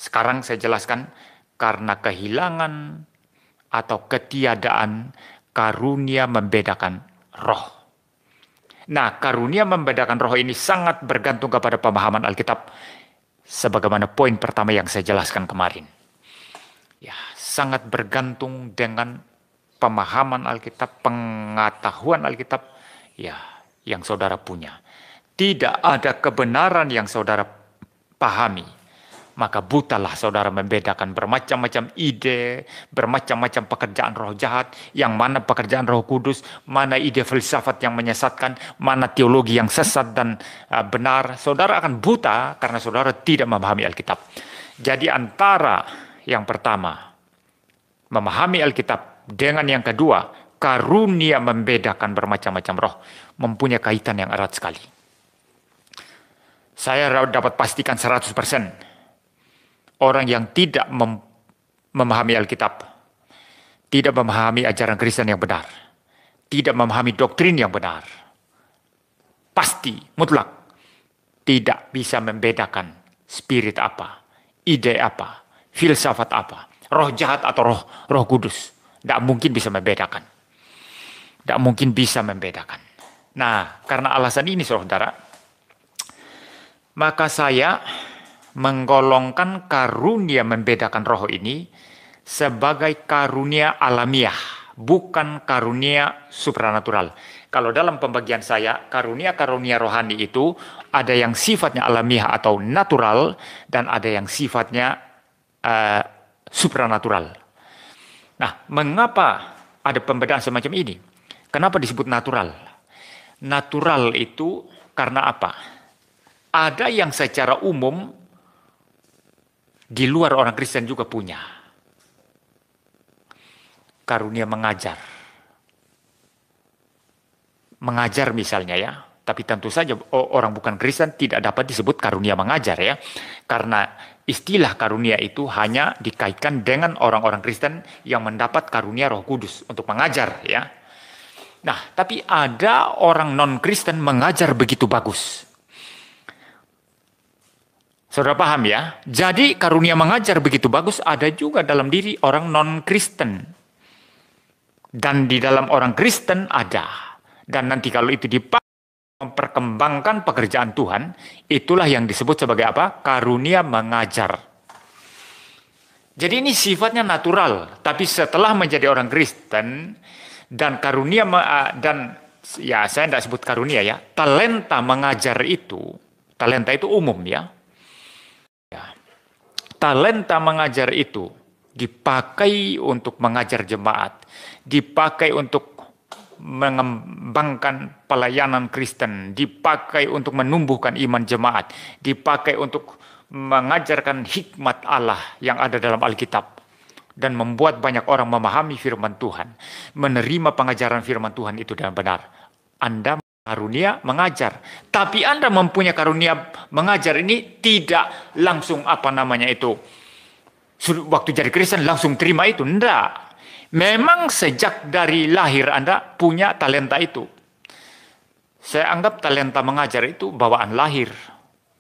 Sekarang saya jelaskan karena kehilangan atau ketiadaan karunia membedakan roh. Nah, karunia membedakan roh ini sangat bergantung kepada pemahaman Alkitab. Sebagaimana poin pertama yang saya jelaskan kemarin. Ya, sangat bergantung dengan pemahaman Alkitab, pengetahuan Alkitab, ya, yang saudara punya. Tidak ada kebenaran yang saudara pahami, maka butalah saudara membedakan bermacam-macam ide, bermacam-macam pekerjaan roh jahat, yang mana pekerjaan roh kudus, mana ide filsafat yang menyesatkan, mana teologi yang sesat dan benar. Saudara akan buta karena saudara tidak memahami Alkitab. Jadi antara yang pertama, memahami Alkitab, dengan yang kedua, karunia membedakan bermacam-macam roh, mempunyai kaitan yang erat sekali. Saya dapat pastikan 100%. Orang yang tidak memahami Alkitab, tidak memahami ajaran Kristen yang benar, tidak memahami doktrin yang benar, pasti, mutlak, tidak bisa membedakan spirit apa, ide apa, filsafat apa, roh jahat atau roh kudus. Tidak mungkin bisa membedakan. Tidak mungkin bisa membedakan. Nah, karena alasan ini saudara, maka saya menggolongkan karunia membedakan roh ini sebagai karunia alamiah, bukan karunia supranatural. Kalau dalam pembagian saya, karunia-karunia rohani itu ada yang sifatnya alamiah atau natural, dan ada yang sifatnya supranatural. Nah, mengapa ada pembedaan semacam ini? Kenapa disebut natural? Natural itu karena apa? Ada yang secara umum di luar orang Kristen juga punya. Karunia mengajar. Mengajar misalnya ya. Tapi tentu saja orang bukan Kristen tidak dapat disebut karunia mengajar ya. Karena istilah karunia itu hanya dikaitkan dengan orang-orang Kristen yang mendapat karunia Roh Kudus untuk mengajar ya. Nah, tapi ada orang non-Kristen mengajar begitu bagus. Saudara paham ya? Jadi karunia mengajar begitu bagus ada juga dalam diri orang non-Kristen. Dan di dalam orang Kristen ada. Dan nanti kalau itu dipakai memperkembangkan pekerjaan Tuhan, itulah yang disebut sebagai apa? Karunia mengajar. Jadi ini sifatnya natural. Tapi setelah menjadi orang Kristen, dan karunia, dan ya saya tidak sebut karunia ya, talenta mengajar itu, talenta itu umum ya. Talenta mengajar itu dipakai untuk mengajar jemaat, dipakai untuk mengembangkan pelayanan Kristen, dipakai untuk menumbuhkan iman jemaat, dipakai untuk mengajarkan hikmat Allah yang ada dalam Alkitab, dan membuat banyak orang memahami firman Tuhan, menerima pengajaran firman Tuhan itu dengan benar. Anda karunia mengajar, tapi Anda mempunyai karunia mengajar ini tidak langsung waktu jadi Kristen langsung terima itu, enggak. Memang sejak dari lahir Anda punya talenta itu. Saya anggap talenta mengajar itu bawaan lahir,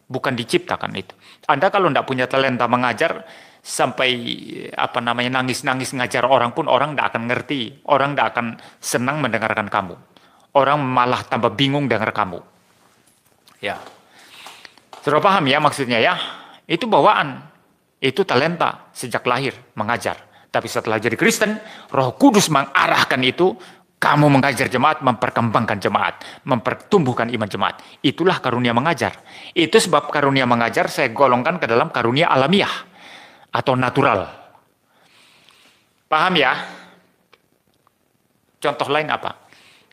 bukan diciptakan itu. Anda kalau enggak punya talenta mengajar, sampai nangis-nangis ngajar orang pun orang enggak akan ngerti, orang enggak akan senang mendengarkan kamu. Orang malah tambah bingung dengar kamu. Ya. Sudah paham ya maksudnya ya? Itu bawaan. Itu talenta sejak lahir mengajar. Tapi setelah jadi Kristen, Roh Kudus mengarahkan itu, kamu mengajar jemaat, memperkembangkan jemaat, mempertumbuhkan iman jemaat. Itulah karunia mengajar. Itu sebab karunia mengajar saya golongkan ke dalam karunia alamiah atau natural. Paham ya? Contoh lain apa?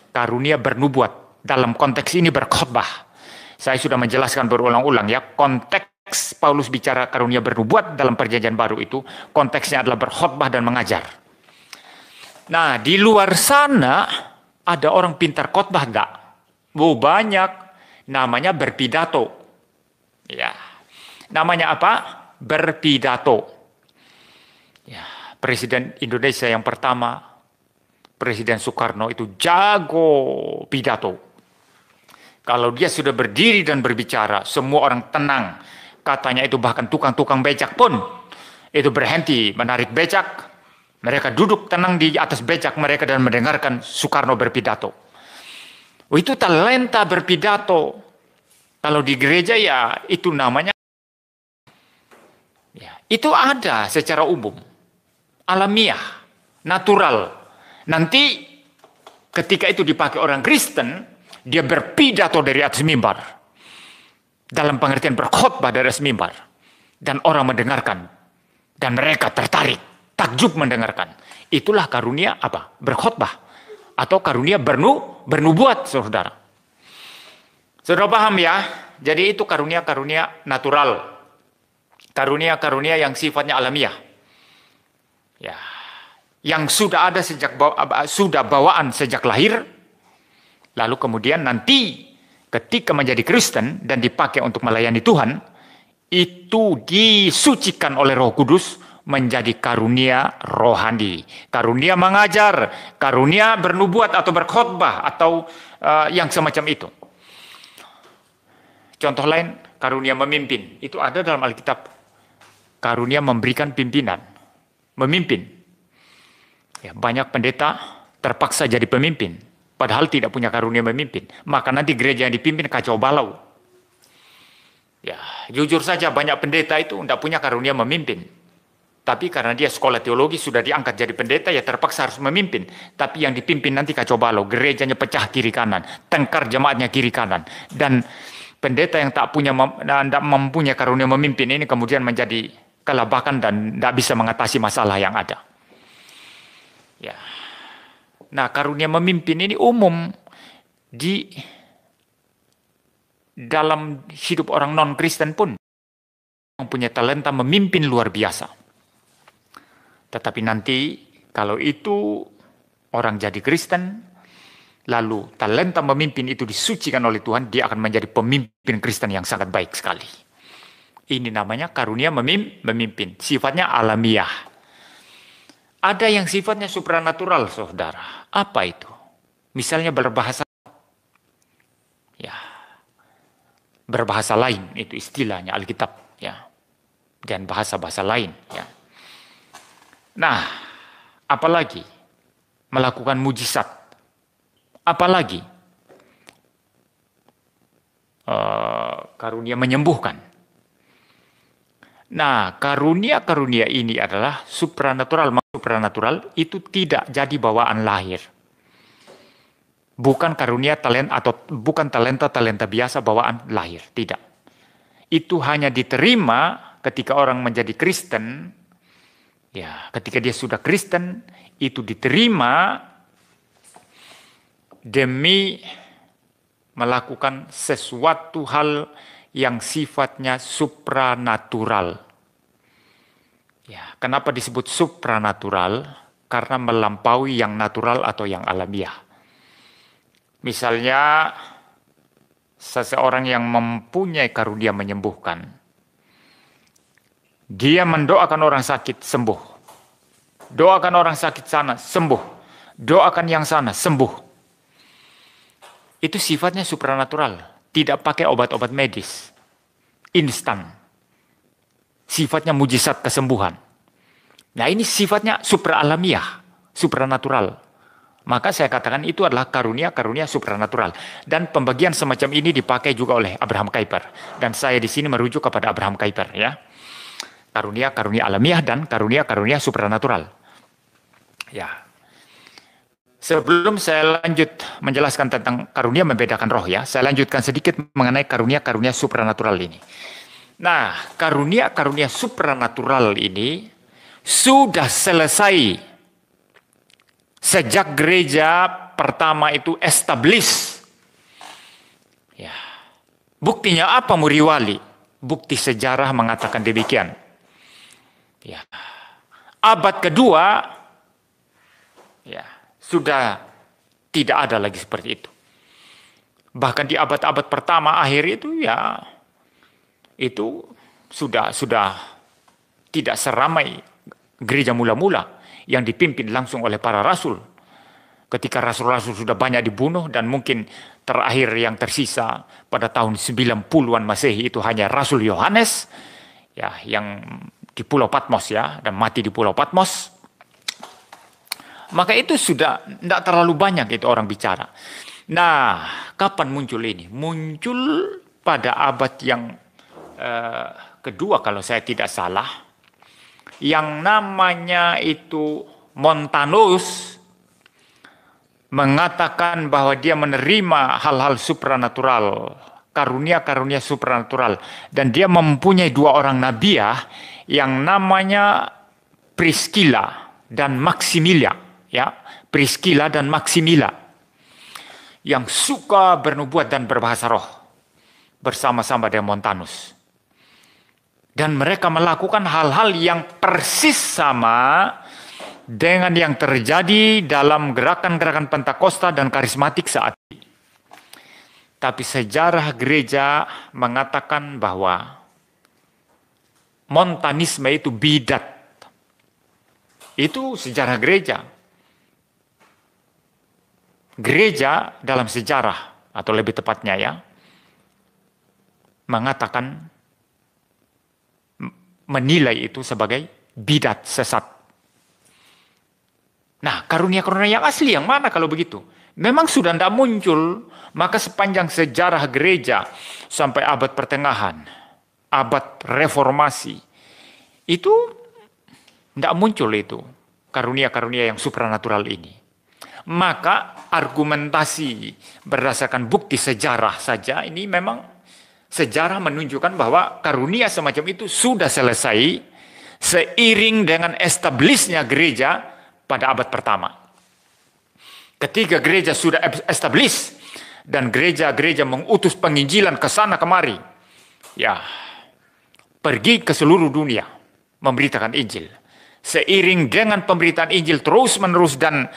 Karunia bernubuat, dalam konteks ini berkhotbah. Saya sudah menjelaskan berulang-ulang ya, konteks Paulus bicara karunia bernubuat dalam perjanjian baru itu, konteksnya adalah berkhotbah dan mengajar. Nah, di luar sana ada orang pintar khotbah enggak? Banyak, namanya berpidato. Ya. Namanya apa? Berpidato. Ya, Presiden Indonesia yang pertama, Presiden Soekarno itu jago pidato. Kalau dia sudah berdiri dan berbicara, semua orang tenang. Katanya itu bahkan tukang-tukang becak pun itu berhenti menarik becak. Mereka duduk tenang di atas becak mereka dan mendengarkan Soekarno berpidato. Oh, itu talenta berpidato. Kalau di gereja ya itu namanya. Ya, itu ada secara umum. Alamiah, natural. Nanti ketika itu dipakai orang Kristen, dia berpidato dari atas mimbar. Dalam pengertian berkhotbah dari atas mimbar. Dan orang mendengarkan. Dan mereka tertarik. Takjub mendengarkan. Itulah karunia apa? Berkhotbah. Atau karunia bernubuat, saudara. Saudara paham ya? Jadi itu karunia-karunia natural. Karunia-karunia yang sifatnya alamiah. Ya. Yang sudah ada sudah bawaan sejak lahir. Lalu kemudian nanti ketika menjadi Kristen dan dipakai untuk melayani Tuhan, itu disucikan oleh Roh Kudus menjadi karunia rohani, karunia mengajar, karunia bernubuat atau berkhotbah atau yang semacam itu. Contoh lain, karunia memimpin, itu ada dalam Alkitab. Karunia memberikan pimpinan, memimpin. Ya, banyak pendeta terpaksa jadi pemimpin, padahal tidak punya karunia memimpin. Maka nanti gereja yang dipimpin kacau balau. Ya, jujur saja banyak pendeta itu tidak punya karunia memimpin. Tapi karena dia sekolah teologi sudah diangkat jadi pendeta, ya terpaksa harus memimpin. Tapi yang dipimpin nanti kacau balau, gerejanya pecah kiri kanan, tengkar jemaatnya kiri kanan. Dan pendeta yang tak mempunyai karunia memimpin ini kemudian menjadi kelabakan dan tidak bisa mengatasi masalah yang ada. Ya. Nah, karunia memimpin ini umum di dalam hidup orang non-Kristen pun mempunyai talenta memimpin luar biasa. Tetapi nanti kalau itu orang jadi Kristen, lalu talenta memimpin itu disucikan oleh Tuhan, dia akan menjadi pemimpin Kristen yang sangat baik sekali. Ini namanya karunia memimpin, sifatnya alamiah. Ada yang sifatnya supranatural, saudara. Apa itu? Misalnya berbahasa, ya, berbahasa lain, itu istilahnya Alkitab, ya, dan bahasa-bahasa lain, ya. Nah, apalagi melakukan mujizat, apalagi karunia menyembuhkan. Nah, karunia-karunia ini adalah supranatural. Supranatural itu tidak jadi bawaan lahir. Bukan karunia talent atau bukan talenta biasa bawaan lahir, tidak. Itu hanya diterima ketika orang menjadi Kristen. Ya, ketika dia sudah Kristen, itu diterima demi melakukan sesuatu hal yang sifatnya supranatural. Ya, kenapa disebut supranatural? Karena melampaui yang natural atau yang alamiah. Misalnya, seseorang yang mempunyai karunia menyembuhkan, dia mendoakan orang sakit sembuh. Doakan orang sakit sana sembuh. Doakan yang sana sembuh. Itu sifatnya supranatural. Tidak pakai obat-obat medis. Instan. Sifatnya mujizat kesembuhan. Nah, ini sifatnya supraalamiah. Supranatural. Maka saya katakan itu adalah karunia-karunia supranatural. Dan pembagian semacam ini dipakai juga oleh Abraham Kuyper. Dan saya di sini merujuk kepada Abraham Kuyper, ya. Karunia-karunia alamiah dan karunia-karunia supranatural. Ya. Sebelum saya lanjut menjelaskan tentang karunia membedakan roh, ya, saya lanjutkan sedikit mengenai karunia-karunia supranatural ini. Nah, karunia-karunia supranatural ini sudah selesai sejak gereja pertama itu establish. Ya. Buktinya apa, Muriwali? Bukti sejarah mengatakan demikian. Ya. Abad kedua, ya, sudah tidak ada lagi seperti itu. Bahkan di abad-abad pertama akhir itu, ya, itu sudah tidak seramai gereja mula-mula yang dipimpin langsung oleh para rasul. Ketika rasul-rasul sudah banyak dibunuh dan mungkin terakhir yang tersisa pada tahun 90-an Masehi itu hanya Rasul Yohanes, ya, yang di Pulau Patmos ya, dan mati di Pulau Patmos. Maka itu sudah tidak terlalu banyak itu orang bicara. Nah, kapan muncul ini? Muncul pada abad yang kedua kalau saya tidak salah. Yang namanya itu Montanus mengatakan bahwa dia menerima hal-hal supranatural, karunia-karunia supranatural. Dan dia mempunyai dua orang nabiah yang namanya Priscilla dan Maximilla. Ya, Priscilla dan Maximilla yang suka bernubuat dan berbahasa roh bersama-sama dengan Montanus. Dan mereka melakukan hal-hal yang persis sama dengan yang terjadi dalam gerakan-gerakan Pentakosta dan karismatik saat ini. Tapi sejarah gereja mengatakan bahwa Montanisme itu bidat. Itu sejarah gereja. Gereja dalam sejarah, atau lebih tepatnya ya, mengatakan, menilai itu sebagai bidat, sesat. Nah, karunia-karunia yang asli yang mana kalau begitu? Memang sudah tidak muncul, maka sepanjang sejarah gereja sampai abad pertengahan, abad reformasi, itu tidak muncul itu karunia-karunia yang supranatural ini. Maka argumentasi berdasarkan bukti sejarah saja ini memang sejarah menunjukkan bahwa karunia semacam itu sudah selesai seiring dengan establishnya gereja pada abad pertama. Ketika gereja sudah establish dan gereja-gereja mengutus penginjilan ke sana kemari, ya, pergi ke seluruh dunia memberitakan Injil. Seiring dengan pemberitaan Injil terus-menerus dan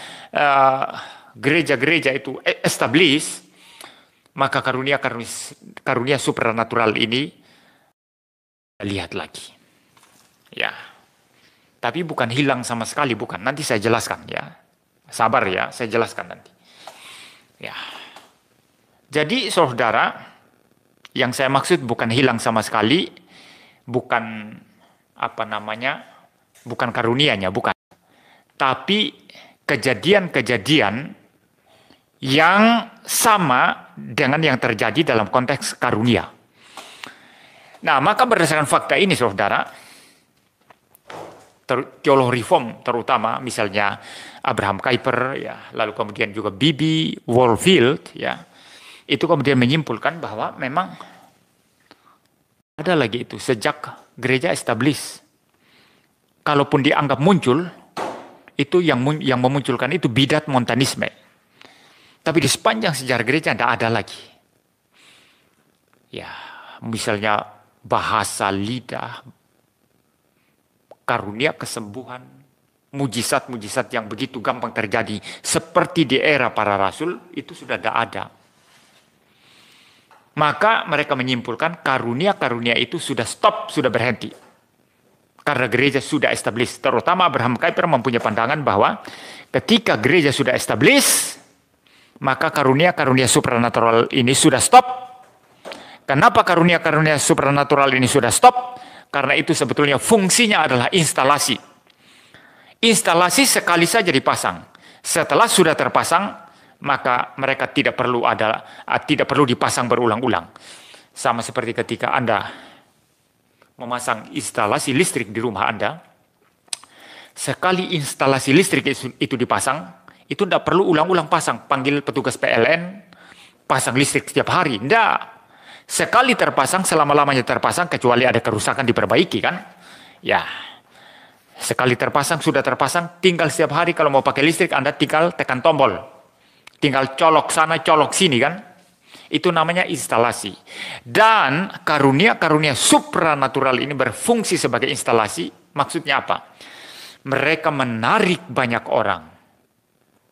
gereja-gereja itu establish, maka karunia supranatural ini lihat lagi. Ya. Tapi bukan hilang sama sekali, bukan. Nanti saya jelaskan ya. Sabar ya, saya jelaskan nanti. Ya. Jadi saudara, yang saya maksud bukan hilang sama sekali, bukan bukan karunianya, bukan. Tapi kejadian-kejadian yang sama dengan yang terjadi dalam konteks karunia. Nah, maka berdasarkan fakta ini, saudara, teolog reform terutama, misalnya Abraham Kuyper, ya, lalu kemudian juga B.B. Warfield, ya, itu kemudian menyimpulkan bahwa memang ada lagi itu sejak gereja establish. Kalaupun dianggap muncul, itu yang memunculkan itu bidat Montanisme. Tapi di sepanjang sejarah gereja tidak ada lagi. Ya, misalnya bahasa lidah, karunia kesembuhan, mujizat-mujizat yang begitu gampang terjadi seperti di era para rasul, itu sudah tidak ada. Maka mereka menyimpulkan karunia-karunia itu sudah stop, sudah berhenti. Karena gereja sudah established. Terutama Abraham Kuyper mempunyai pandangan bahwa ketika gereja sudah established, maka karunia-karunia supranatural ini sudah stop. Kenapa karunia-karunia supranatural ini sudah stop? Karena itu sebetulnya fungsinya adalah instalasi. Instalasi sekali saja dipasang. Setelah sudah terpasang, maka mereka tidak perlu dipasang berulang-ulang. Sama seperti ketika Anda memasang instalasi listrik di rumah Anda, sekali instalasi listrik itu dipasang, itu tidak perlu ulang-ulang pasang, panggil petugas PLN, pasang listrik setiap hari. Tidak. Sekali terpasang, selama-lamanya terpasang, kecuali ada kerusakan diperbaiki kan. Ya, sekali terpasang, sudah terpasang, tinggal setiap hari kalau mau pakai listrik, Anda tinggal tekan tombol. Tinggal colok sana, colok sini kan. Itu namanya instalasi. Dan karunia-karunia supranatural ini berfungsi sebagai instalasi. Maksudnya apa? Mereka menarik banyak orang.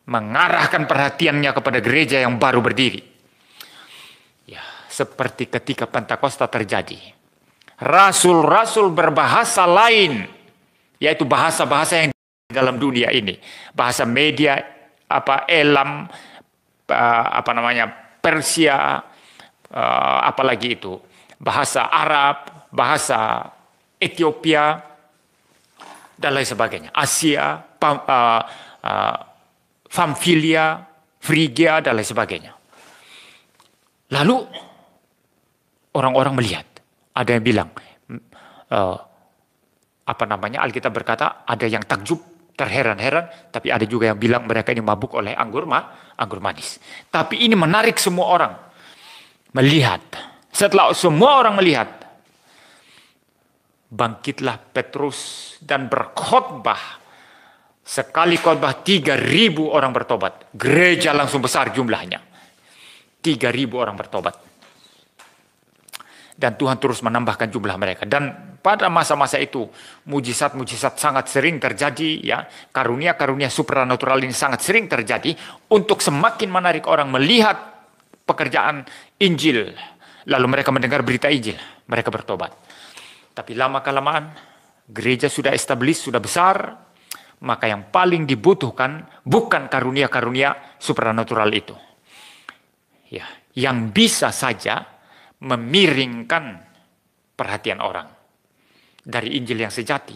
Mengarahkan perhatiannya kepada gereja yang baru berdiri. Ya, seperti ketika Pentakosta terjadi. Rasul-rasul berbahasa lain. Yaitu bahasa-bahasa yang di dalam dunia ini. Bahasa media, Elam, Persia, apalagi itu, bahasa Arab, bahasa Ethiopia, dan lain sebagainya. Asia, Pamfilia, Frigia, dan lain sebagainya. Lalu orang-orang melihat, ada yang bilang, Alkitab berkata ada yang takjub, terheran-heran, tapi ada juga yang bilang mereka ini mabuk oleh anggur manis. Tapi ini menarik semua orang melihat. Setelah semua orang melihat, bangkitlah Petrus dan berkhotbah. Sekali khotbah 3.000 orang bertobat. Gereja langsung besar jumlahnya. 3.000 orang bertobat. Dan Tuhan terus menambahkan jumlah mereka. Dan pada masa-masa itu mujizat-mujizat sangat sering terjadi, ya. Karunia-karunia supranatural ini sangat sering terjadi untuk semakin menarik orang melihat pekerjaan Injil. Lalu mereka mendengar berita Injil, mereka bertobat. Tapi lama-kelamaan gereja sudah established, sudah besar, maka yang paling dibutuhkan bukan karunia-karunia supranatural itu. Ya, yang bisa saja memiringkan perhatian orang dari Injil yang sejati.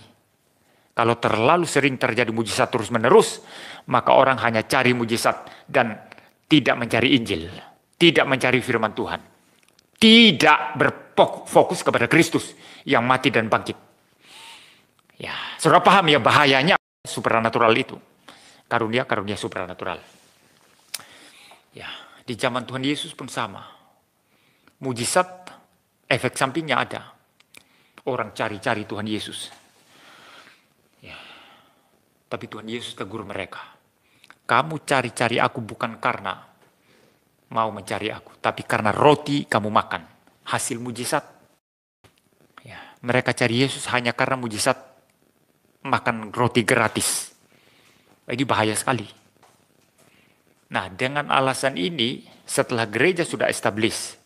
Kalau terlalu sering terjadi mujizat terus-menerus, maka orang hanya cari mujizat dan tidak mencari Injil, tidak mencari firman Tuhan, tidak berfokus kepada Kristus yang mati dan bangkit. Ya, saudara paham ya bahayanya supranatural itu, karunia-karunia supranatural. Ya, di zaman Tuhan Yesus pun sama. Mujizat, efek sampingnya ada. Orang cari-cari Tuhan Yesus. Ya. Tapi Tuhan Yesus tegur mereka. Kamu cari-cari aku bukan karena mau mencari aku, tapi karena roti kamu makan. Hasil mujizat. Ya. Mereka cari Yesus hanya karena mujizat makan roti gratis. Ini bahaya sekali. Nah, dengan alasan ini, setelah gereja sudah established,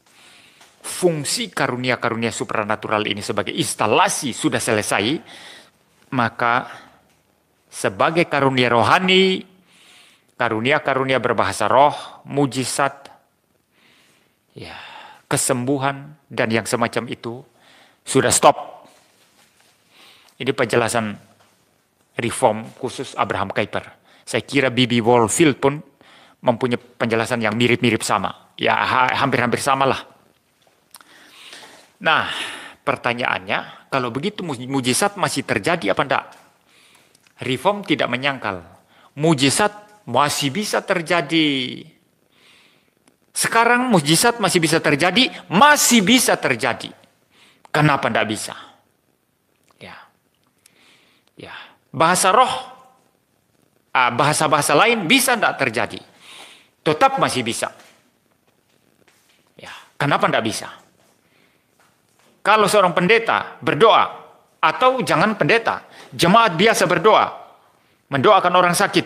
fungsi karunia-karunia supranatural ini sebagai instalasi sudah selesai, maka sebagai karunia rohani, karunia-karunia berbahasa roh, mujizat, ya, kesembuhan, dan yang semacam itu sudah stop. Ini penjelasan reform khusus Abraham Kuyper. Saya kira B.B. Warfield pun mempunyai penjelasan yang mirip-mirip sama. Ya, hampir-hampir sama lah. Nah, pertanyaannya, kalau begitu mujizat masih terjadi apa enggak? Reform tidak menyangkal. Mujizat masih bisa terjadi. Sekarang mujizat masih bisa terjadi, masih bisa terjadi. Kenapa enggak bisa? Ya. Ya, bahasa roh, bahasa-bahasa lain bisa enggak terjadi? Tetap masih bisa. Ya, kenapa enggak bisa? Kalau seorang pendeta berdoa, atau jangan pendeta, jemaat biasa berdoa, mendoakan orang sakit,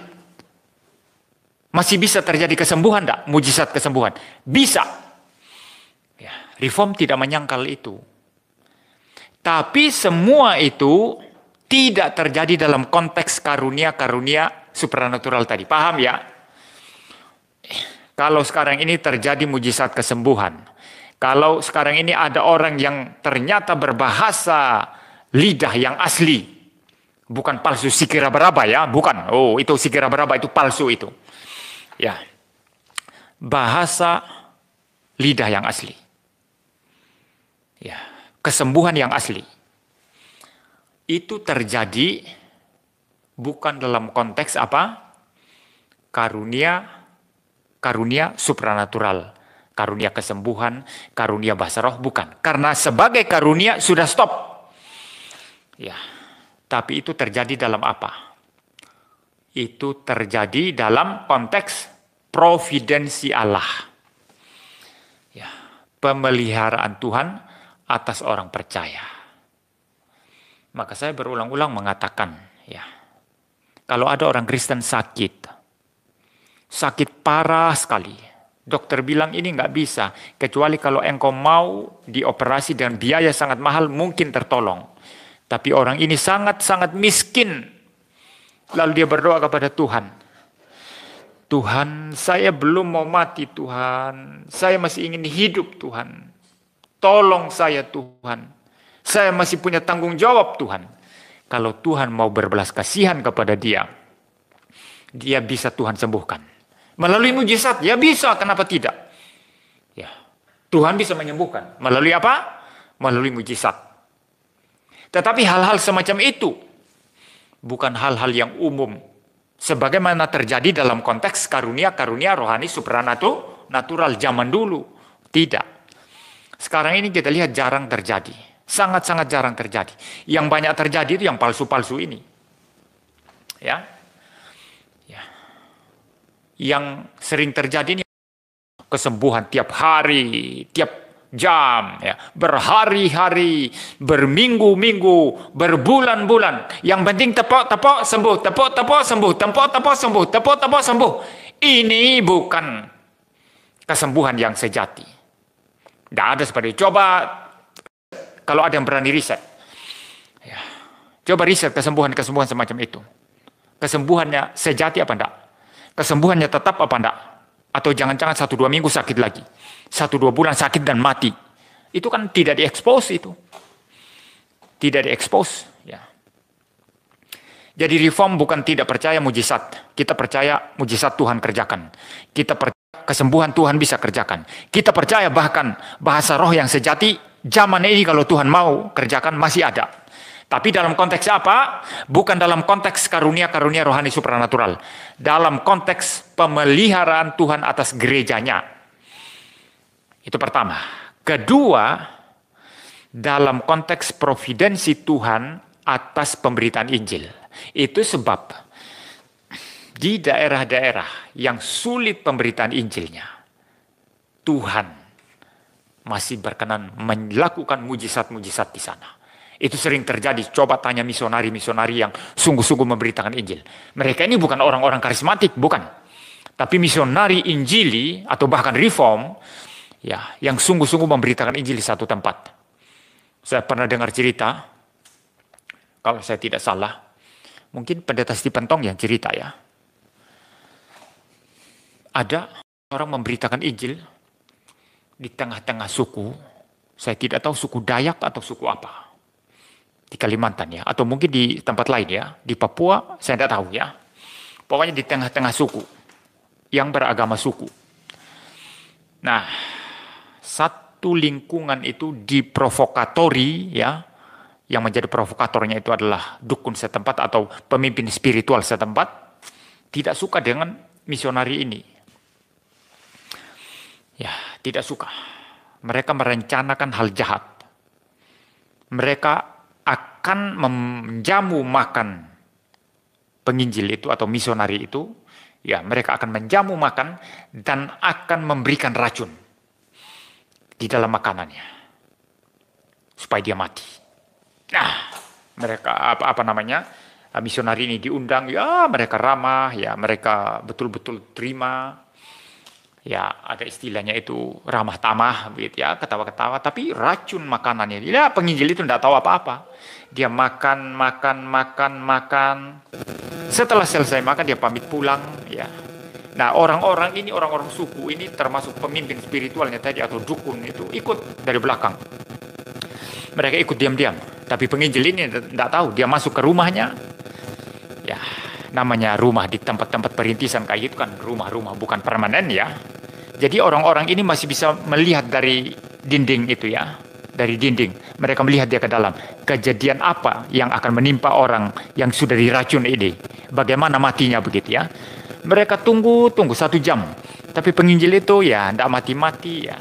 masih bisa terjadi kesembuhan enggak? Mujizat kesembuhan. Bisa. Ya, reform tidak menyangkal itu. Tapi semua itu tidak terjadi dalam konteks karunia-karunia supranatural tadi. Paham ya? Kalau sekarang ini terjadi mujizat kesembuhan, kalau sekarang ini ada orang yang ternyata berbahasa lidah yang asli, bukan palsu sikira beraba ya, bukan. Oh, itu sikira beraba itu palsu itu. Ya. Bahasa lidah yang asli. Ya, kesembuhan yang asli. Itu terjadi bukan dalam konteks apa? Karunia supranatural. Karunia kesembuhan, karunia bahasa roh, bukan. Karena sebagai karunia sudah stop. Ya, tapi itu terjadi dalam apa? Itu terjadi dalam konteks providensi Allah. Ya, pemeliharaan Tuhan atas orang percaya. Maka saya berulang-ulang mengatakan, ya, kalau ada orang Kristen sakit parah sekali, dokter bilang ini nggak bisa, kecuali kalau engkau mau dioperasi dengan biaya sangat mahal, mungkin tertolong. Tapi orang ini sangat-sangat miskin. Lalu dia berdoa kepada Tuhan. Tuhan, saya belum mau mati Tuhan. Saya masih ingin hidup Tuhan. Tolong saya Tuhan. Saya masih punya tanggung jawab Tuhan. kalau Tuhan mau berbelas kasihan kepada dia bisa Tuhan sembuhkan. Melalui mujizat, ya bisa, kenapa tidak? Ya, Tuhan bisa menyembuhkan. Melalui apa? Melalui mujizat. Tetapi hal-hal semacam itu bukan hal-hal yang umum. Sebagaimana terjadi dalam konteks karunia-karunia rohani supranatural zaman dulu. Tidak. Sekarang ini kita lihat jarang terjadi. Sangat-sangat jarang terjadi. Yang banyak terjadi itu yang palsu-palsu ini. Ya. Yang sering terjadi ini kesembuhan tiap hari, tiap jam, ya, berhari-hari, berminggu-minggu, berbulan-bulan. Yang penting tepok-tepok sembuh, tepok-tepok sembuh, tepok-tepok sembuh, tepok-tepok sembuh. Ini bukan kesembuhan yang sejati. Tidak ada seperti itu. Coba kalau ada yang berani riset, ya, coba riset kesembuhan-kesembuhan semacam itu. Kesembuhannya sejati apa enggak? Kesembuhannya tetap apa enggak? Atau jangan-jangan 1-2 minggu sakit lagi. 1-2 bulan sakit dan mati. Itu kan tidak diekspos itu. Tidak diekspos. Ya. Jadi reform bukan tidak percaya mujizat. Kita percaya mujizat Tuhan kerjakan. Kita percaya kesembuhan Tuhan bisa kerjakan. Kita percaya bahkan bahasa roh yang sejati, zaman ini kalau Tuhan mau kerjakan masih ada. Tapi dalam konteks apa? Bukan dalam konteks karunia-karunia rohani supranatural. Dalam konteks pemeliharaan Tuhan atas gerejanya. Itu pertama. Kedua, dalam konteks providensi Tuhan atas pemberitaan Injil. Itu sebab di daerah-daerah yang sulit pemberitaan Injilnya, Tuhan masih berkenan melakukan mujizat-mujizat di sana. Itu sering terjadi. Coba tanya misionari-misionari yang sungguh-sungguh memberitakan Injil. Mereka ini bukan orang-orang karismatik, bukan. Tapi misionari Injili atau bahkan reform, ya, yang sungguh-sungguh memberitakan Injil di satu tempat. Saya pernah dengar cerita, kalau saya tidak salah, mungkin pendeta Stephen Tong yang cerita ya. Ada orang memberitakan Injil di tengah-tengah suku, saya tidak tahu suku Dayak atau suku apa. Di Kalimantan ya, atau mungkin di tempat lain ya, di Papua saya tidak tahu ya. Pokoknya di tengah-tengah suku yang beragama suku. Nah, satu lingkungan itu diprovokatori ya, yang menjadi provokatornya itu adalah dukun setempat atau pemimpin spiritual setempat, tidak suka dengan misionari ini. Ya, tidak suka. Mereka merencanakan hal jahat. Mereka akan menjamu makan penginjil itu atau misionari itu, ya mereka akan menjamu makan dan akan memberikan racun di dalam makanannya supaya dia mati. Nah, mereka misionari ini diundang, ya mereka ramah, ya mereka betul-betul terima. Ya, ada istilahnya itu ramah tamah, begitu ya, ketawa-ketawa, tapi racun makanannya. Ya, penginjil itu tidak tahu apa-apa. Dia makan. Setelah selesai makan, dia pamit pulang. Ya. Nah, orang-orang ini, orang-orang suku ini, termasuk pemimpin spiritualnya tadi atau dukun itu, ikut dari belakang. Mereka ikut diam-diam. Tapi penginjil ini tidak tahu. Dia masuk ke rumahnya. Ya, namanya rumah di tempat-tempat perintisan kayak gitu kan, rumah-rumah bukan permanen ya. Jadi orang-orang ini masih bisa melihat dari dinding itu ya, dari dinding. Mereka melihat dia ke dalam. Kejadian apa yang akan menimpa orang yang sudah diracun ini? Bagaimana matinya begitu ya? Mereka tunggu 1 jam. Tapi penginjil itu ya tidak mati-mati ya.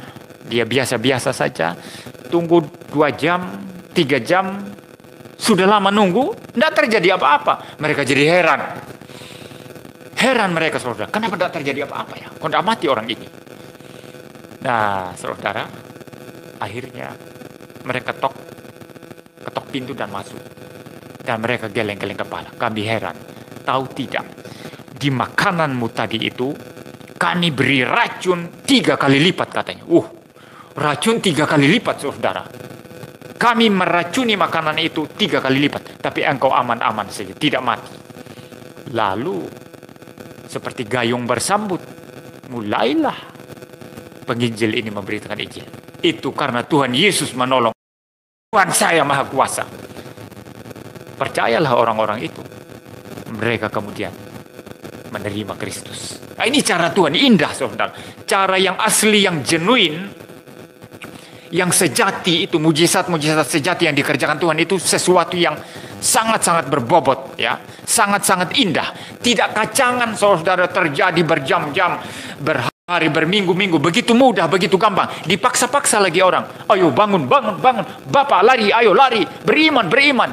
Dia biasa-biasa saja. Tunggu 2 jam, 3 jam. Sudah lama nunggu, tidak terjadi apa-apa. Mereka jadi heran. Heran mereka, saudara. Kenapa tidak terjadi apa-apa ya? Kok tidak mati orang ini? Nah, saudara, akhirnya mereka ketok pintu dan masuk. Dan mereka geleng-geleng kepala. Kami heran. Tahu tidak, di makananmu tadi itu, kami beri racun 3 kali lipat katanya. Racun 3 kali lipat, saudara. Kami meracuni makanan itu 3 kali lipat. Tapi engkau aman-aman saja, tidak mati. Lalu, seperti gayung bersambut, mulailah penginjil ini memberitakan Injil. Itu karena Tuhan Yesus menolong. Tuhan saya Maha Kuasa. Percayalah orang-orang itu. Mereka kemudian menerima Kristus. Nah, ini cara Tuhan, indah saudara. Cara yang asli, yang genuine, yang sejati itu, mujizat-mujizat sejati yang dikerjakan Tuhan itu sesuatu yang sangat-sangat berbobot, ya, sangat-sangat indah. Tidak kacangan saudara terjadi berjam-jam, berhari, berminggu-minggu, begitu mudah, begitu gampang. Dipaksa-paksa lagi orang. Ayo bangun, bangun, bangun. Bapak lari, ayo lari. Beriman, beriman.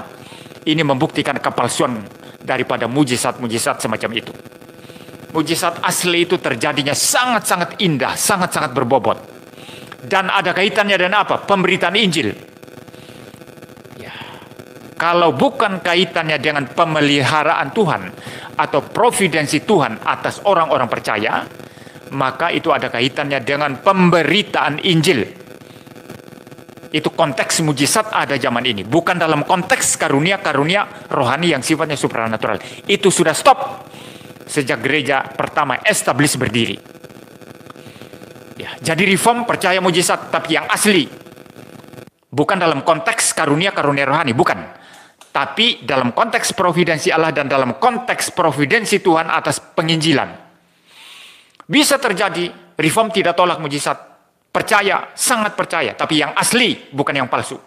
Ini membuktikan kepalsuan daripada mujizat-mujizat semacam itu. Mujizat asli itu terjadinya sangat-sangat indah, sangat-sangat berbobot. Dan ada kaitannya dengan apa? Pemberitaan Injil. Ya. Kalau bukan kaitannya dengan pemeliharaan Tuhan atau providensi Tuhan atas orang-orang percaya, maka itu ada kaitannya dengan pemberitaan Injil. Itu konteks mujizat ada zaman ini. Bukan dalam konteks karunia-karunia rohani yang sifatnya supranatural. Itu sudah stop sejak gereja pertama establish berdiri. Ya, jadi reform percaya mujizat, tapi yang asli. Bukan dalam konteks karunia-karunia rohani, bukan. Tapi dalam konteks providensi Allah dan dalam konteks providensi Tuhan atas penginjilan. Bisa terjadi, reform tidak tolak mujizat. Percaya, sangat percaya. Tapi yang asli, bukan yang palsu.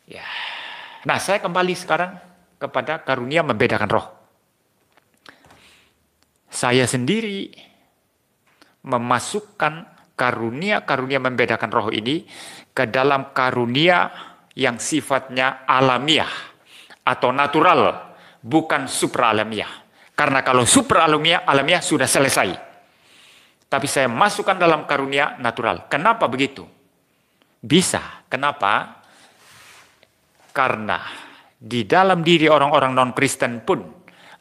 Ya. Nah, saya kembali sekarang kepada karunia membedakan roh. Saya sendiri memasukkan karunia-karunia membedakan roh ini ke dalam karunia yang sifatnya alamiah atau natural, bukan supraalamiah. Karena kalau supraalamiah sudah selesai. Tapi saya masukkan dalam karunia natural. Kenapa begitu? Bisa. Kenapa? Karena di dalam diri orang-orang non-Kristen pun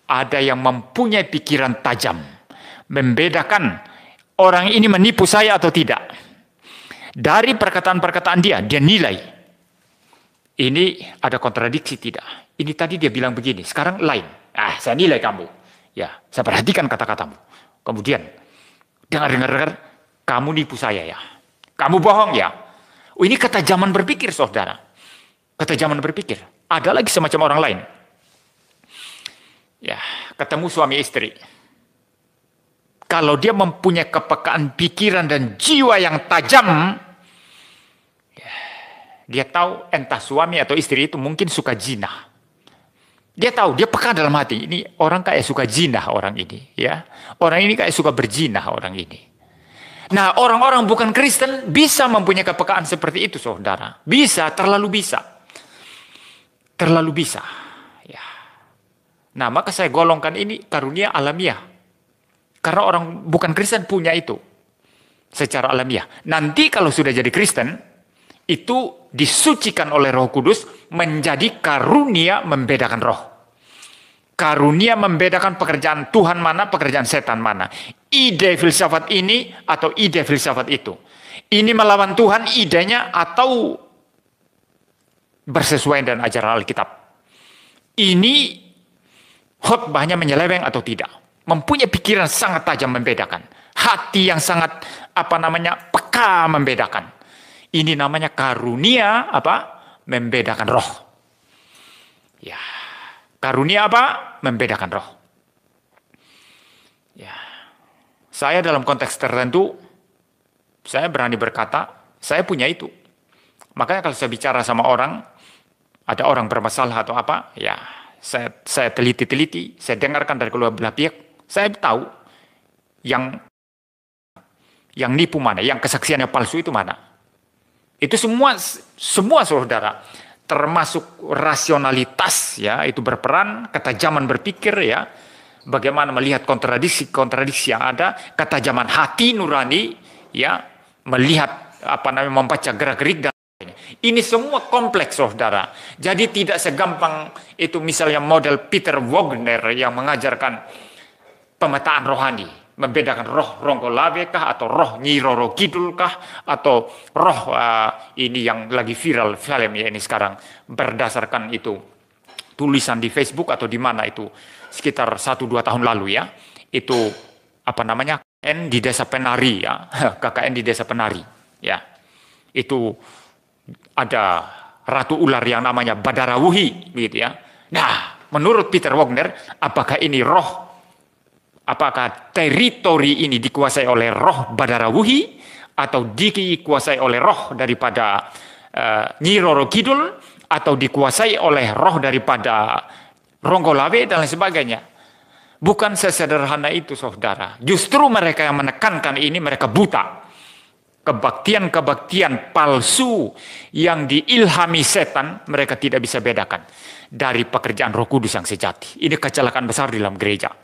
ada yang mempunyai pikiran tajam, membedakan orang ini menipu saya atau tidak. Dari perkataan-perkataan dia nilai. Ini ada kontradiksi tidak? Ini tadi dia bilang begini, sekarang lain. Saya nilai kamu. Ya, saya perhatikan kata-katamu. Kemudian, dengar, kamu nipu saya ya. Kamu bohong ya. Ini ketajaman berpikir, saudara. Ketajaman berpikir. Ada lagi semacam orang lain. Ya, ketemu suami istri. Kalau dia mempunyai kepekaan pikiran dan jiwa yang tajam, ya, dia tahu entah suami atau istri itu mungkin suka zina. Dia tahu, dia peka dalam hati. Ini orang kayak suka zina orang ini, ya. Orang ini kayak suka berzina orang ini. Nah, orang-orang bukan Kristen bisa mempunyai kepekaan seperti itu, saudara. Bisa, terlalu bisa. Terlalu bisa. Ya. Nah, maka saya golongkan ini karunia alamiah. Karena orang bukan Kristen punya itu. Secara alamiah. Nanti kalau sudah jadi Kristen, itu disucikan oleh Roh Kudus menjadi karunia membedakan roh. Karunia membedakan pekerjaan Tuhan mana, pekerjaan setan mana. Ide filsafat ini atau ide filsafat itu. Ini melawan Tuhan idenya atau bersesuaian dengan ajaran Alkitab. Ini khotbahnya menyeleweng atau tidak. Mempunyai pikiran sangat tajam membedakan. Hati yang sangat peka membedakan. Ini namanya karunia membedakan roh. Ya. Karunia membedakan roh. Ya. Saya dalam konteks tertentu saya berani berkata, saya punya itu. Makanya kalau saya bicara sama orang, ada orang bermasalah atau ya saya teliti-teliti, saya dengarkan dari kedua belah pihak, saya tahu yang nipu mana, yang kesaksiannya palsu itu mana. Itu semua saudara, termasuk rasionalitas ya, itu berperan, ketajaman berpikir ya, bagaimana melihat kontradiksi yang ada, ketajaman hati nurani ya, melihat membaca gerak-gerik dan ini semua kompleks saudara. Jadi tidak segampang itu misalnya model Peter Wagner yang mengajarkan pemetaan rohani. Membedakan roh Rongkolave kah atau roh Nyi Roro Kidul kah atau roh ini yang lagi viral film ya ini sekarang berdasarkan itu tulisan di Facebook atau di mana itu sekitar 1-2 tahun lalu ya itu KKN di Desa Penari ya KKN di Desa Penari ya itu ada ratu ular yang namanya Badarawuhi, begitu ya. Nah, menurut Peter Wagner, apakah ini roh, apakah teritori ini dikuasai oleh roh Badarawuhi atau dikuasai oleh roh daripada Nyi Roro Kidul atau dikuasai oleh roh daripada Ronggolawe dan lain sebagainya? Bukan sesederhana itu, saudara. Justru mereka yang menekankan ini, mereka buta. Kebaktian-kebaktian palsu yang diilhami setan, mereka tidak bisa bedakan dari pekerjaan Roh Kudus yang sejati. Ini kecelakaan besar di dalam gereja.